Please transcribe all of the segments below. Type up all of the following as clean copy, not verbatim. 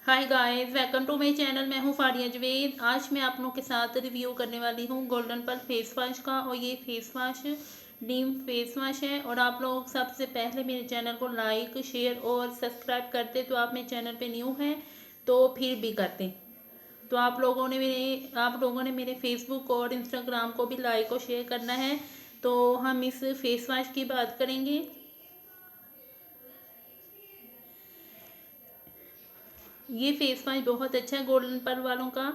Hi guys, welcome to my channel. मैं हूं फारिया जवेद। आज मैं आप लोगों के साथ रिव्यू करने वाली हूं गोल्डन पल फेस वॉश का। और ये फेस वॉश नीम फेस वॉश है। और आप लोग सबसे पहले मेरे चैनल को लाइक शेयर और सब्सक्राइब करते तो आप मेरे चैनल पे न्यू हैं तो फिर भी करते। तो आप लोगों ने मेरे फेसबुक और इंस्टाग्राम को भी लाइक और शेयर करना है। तो हम इस फेस वॉश की बात करेंगे। ये फेस वॉश बहुत अच्छा है गोल्डन पल वालों का।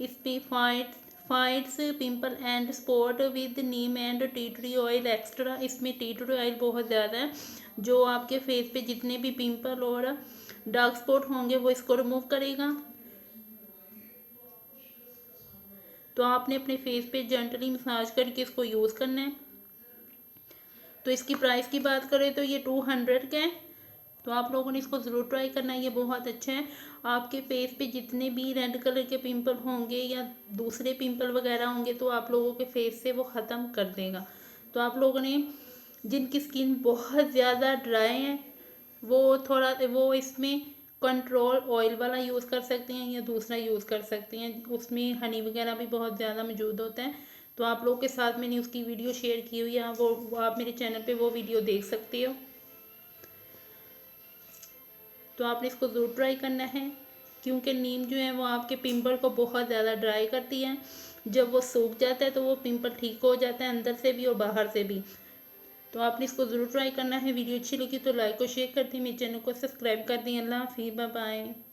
इस पे fights pimple and spot with Neem and tea tree oil extra. इसमें टी ट्री ऑयल बहुत ज़्यादा है जो आपके फेस पे जितने भी पिंपल और डार्क स्पॉट होंगे वो इसको रिमूव करेगा। तो आपने अपने फेस पे जेंटली मसाज करके इसको यूज़ करना है। तो इसकी प्राइस की बात करें तो ये 200 का है। तो आप लोगों ने इसको ज़रूर ट्राई करना है, ये बहुत अच्छा है। आपके फेस पे जितने भी रेड कलर के पिंपल होंगे या दूसरे पिंपल वगैरह होंगे तो आप लोगों के फेस से वो ख़त्म कर देगा। तो आप लोगों ने जिनकी स्किन बहुत ज़्यादा ड्राई है वो इसमें कंट्रोल ऑयल वाला यूज़ कर सकते हैं या दूसरा यूज़ कर सकते हैं। उसमें हनी वगैरह भी बहुत ज़्यादा मौजूद होता है। तो आप लोगों के साथ मैंने उसकी वीडियो शेयर की हुई है, वो आप मेरे चैनल पे वो वीडियो देख सकते हो। तो आपने इसको ज़रूर ट्राई करना है क्योंकि नीम जो है वो आपके पिंपल को बहुत ज़्यादा ड्राई करती है। जब वो सूख जाता है तो वो पिंपल ठीक हो जाता है अंदर से भी और बाहर से भी। तो आपने इसको ज़रूर ट्राई करना है। वीडियो अच्छी लगी तो लाइक और शेयर कर दी, मेरे चैनल को सब्सक्राइब कर दी। अल्लाह हाफिज़, बाय बाय।